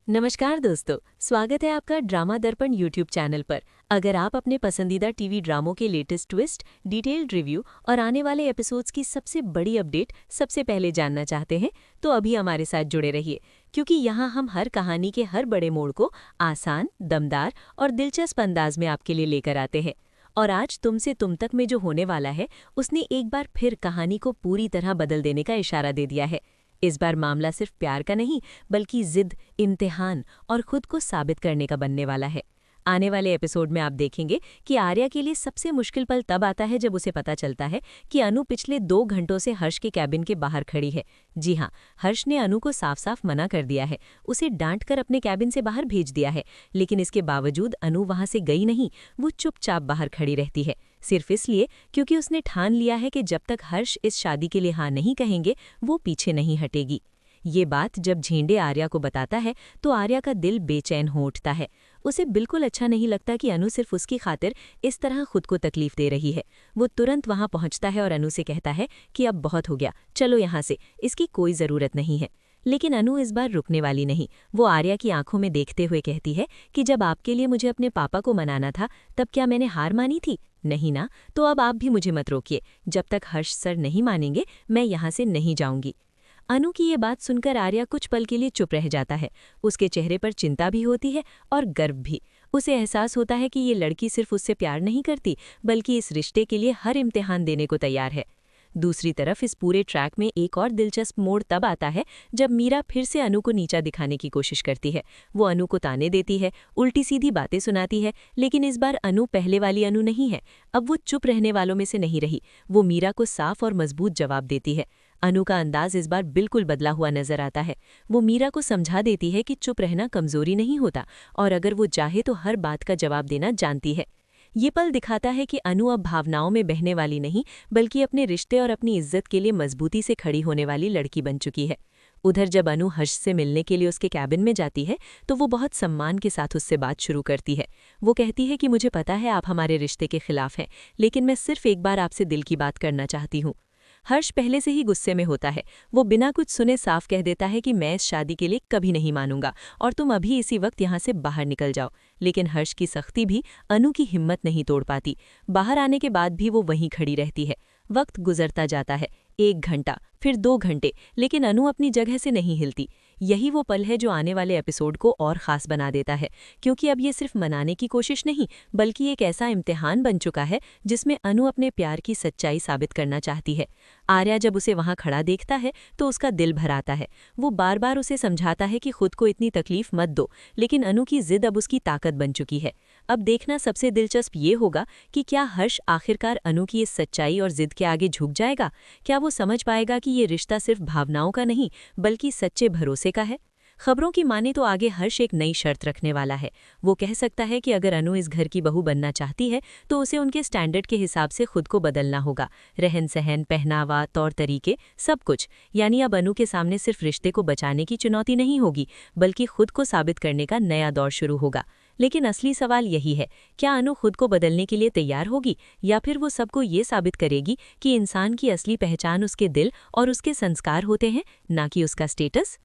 नमस्कार दोस्तों, स्वागत है आपका ड्रामा दर्पण यूट्यूब चैनल पर। अगर आप अपने पसंदीदा टीवी ड्रामों के लेटेस्ट ट्विस्ट, डिटेल्ड रिव्यू और आने वाले एपिसोड्स की सबसे बड़ी अपडेट सबसे पहले जानना चाहते हैं, तो अभी हमारे साथ जुड़े रहिए, क्योंकि यहाँ हम हर कहानी के हर बड़े मोड़ को आसान, दमदार और दिलचस्प अंदाज में आपके लिए लेकर आते हैं। और आज तुमसे तुम तक में जो होने वाला है, उसने एक बार फिर कहानी को पूरी तरह बदल देने का इशारा दे दिया है। इस बार मामला सिर्फ प्यार का नहीं, बल्कि जिद, इम्तिहान और खुद को साबित करने का बनने वाला है। आने वाले एपिसोड में आप देखेंगे कि आर्या के लिए सबसे मुश्किल पल तब आता है जब उसे पता चलता है कि अनु पिछले 2 घंटों से हर्ष के कैबिन के बाहर खड़ी है। जी हाँ, हर्ष ने अनु को साफ साफ मना कर दिया है, उसे डांटकर अपने कैबिन से बाहर भेज दिया है, लेकिन इसके बावजूद अनु वहां से गई नहीं। वो चुपचाप बाहर खड़ी रहती है, सिर्फ इसलिए क्योंकि उसने ठान लिया है कि जब तक हर्ष इस शादी के लिए हाँ नहीं कहेंगे, वो पीछे नहीं हटेगी। ये बात जब झेंडे आर्या को बताता है तो आर्या का दिल बेचैन हो उठता है। उसे बिल्कुल अच्छा नहीं लगता कि अनु सिर्फ उसकी खातिर इस तरह खुद को तकलीफ दे रही है। वो तुरंत वहां पहुंचता है और अनु से कहता है कि अब बहुत हो गया, चलो यहाँ से, इसकी कोई ज़रूरत नहीं है। लेकिन अनु इस बार रुकने वाली नहीं। वो आर्या की आंखों में देखते हुए कहती है कि जब आपके लिए मुझे अपने पापा को मनाना था, तब क्या मैंने हार मानी थी? नहीं ना, तो अब आप भी मुझे मत रोकिए। जब तक हर्ष सर नहीं मानेंगे, मैं यहाँ से नहीं जाऊंगी। अनु की ये बात सुनकर आर्या कुछ पल के लिए चुप रह जाता है। उसके चेहरे पर चिंता भी होती है और गर्व भी। उसे एहसास होता है कि ये लड़की सिर्फ उससे प्यार नहीं करती, बल्कि इस रिश्ते के लिए हर इम्तिहान देने को तैयार है। दूसरी तरफ इस पूरे ट्रैक में एक और दिलचस्प मोड़ तब आता है जब मीरा फिर से अनु को नीचा दिखाने की कोशिश करती है। वो अनु को ताने देती है, उल्टी सीधी बातें सुनाती है, लेकिन इस बार अनु पहले वाली अनु नहीं है। अब वो चुप रहने वालों में से नहीं रही। वो मीरा को साफ और मजबूत जवाब देती है। अनु का अंदाज इस बार बिल्कुल बदला हुआ नजर आता है। वो मीरा को समझा देती है कि चुप रहना कमजोरी नहीं होता, और अगर वो चाहे तो हर बात का जवाब देना जानती है। ये पल दिखाता है कि अनु अब भावनाओं में बहने वाली नहीं, बल्कि अपने रिश्ते और अपनी इज्जत के लिए मजबूती से खड़ी होने वाली लड़की बन चुकी है। उधर जब अनु हर्ष से मिलने के लिए उसके कैबिन में जाती है, तो वो बहुत सम्मान के साथ उससे बात शुरू करती है। वो कहती है कि मुझे पता है आप हमारे रिश्ते के खिलाफ हैं, लेकिन मैं सिर्फ एक बार आपसे दिल की बात करना चाहती हूँ। हर्ष पहले से ही गुस्से में होता है। वो बिना कुछ सुने साफ कह देता है कि मैं इस शादी के लिए कभी नहीं मानूंगा और तुम अभी इसी वक्त यहाँ से बाहर निकल जाओ। लेकिन हर्ष की सख्ती भी अनु की हिम्मत नहीं तोड़ पाती। बाहर आने के बाद भी वो वहीं खड़ी रहती है। वक्त गुजरता जाता है, 1 घंटा, फिर 2 घंटे, लेकिन अनु अपनी जगह से नहीं हिलती। यही वो पल है जो आने वाले एपिसोड को और ख़ास बना देता है, क्योंकि अब ये सिर्फ मनाने की कोशिश नहीं, बल्कि एक ऐसा इम्तिहान बन चुका है जिसमें अनु अपने प्यार की सच्चाई साबित करना चाहती है। आर्या जब उसे वहाँ खड़ा देखता है तो उसका दिल भर आता है। वो बार बार उसे समझाता है कि खुद को इतनी तकलीफ मत दो, लेकिन अनु की जिद अब उसकी ताकत बन चुकी है। अब देखना सबसे दिलचस्प ये होगा कि क्या हर्ष आखिरकार अनु की इस सच्चाई और जिद के आगे झुक जाएगा? क्या वो समझ पाएगा कि ये रिश्ता सिर्फ भावनाओं का नहीं, बल्कि सच्चे भरोसे का है? खबरों की माने तो आगे हर्ष एक नई शर्त रखने वाला है। वो कह सकता है कि अगर अनु इस घर की बहू बनना चाहती है, तो उसे उनके स्टैंडर्ड के हिसाब से खुद को बदलना होगा। रहन सहन, पहनावा, तौर तरीके, सब कुछ। यानी अब अनु के सामने सिर्फ रिश्ते को बचाने की चुनौती नहीं होगी, बल्कि खुद को साबित करने का नया दौर शुरू होगा। लेकिन असली सवाल यही है, क्या अनु खुद को बदलने के लिए तैयार होगी, या फिर वो सबको ये साबित करेगी कि इंसान की असली पहचान उसके दिल और उसके संस्कार होते हैं, ना कि उसका स्टेटस?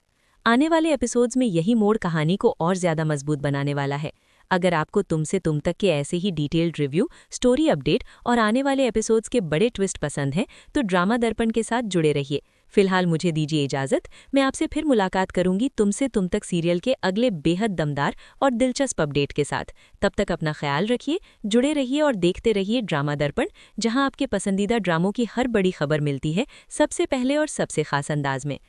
आने वाले एपिसोड्स में यही मोड़ कहानी को और ज्यादा मजबूत बनाने वाला है। अगर आपको तुमसे तुम तक के ऐसे ही डिटेल्ड रिव्यू, स्टोरी अपडेट और आने वाले एपिसोड्स के बड़े ट्विस्ट पसंद हैं, तो ड्रामा दर्पण के साथ जुड़े रहिए। फिलहाल मुझे दीजिए इजाजत। मैं आपसे फिर मुलाकात करूंगी तुमसे तुम तक सीरियल के अगले बेहद दमदार और दिलचस्प अपडेट के साथ। तब तक अपना ख्याल रखिए, जुड़े रहिए और देखते रहिए ड्रामा दर्पण, जहां आपके पसंदीदा ड्रामों की हर बड़ी खबर मिलती है सबसे पहले और सबसे खास अंदाज में।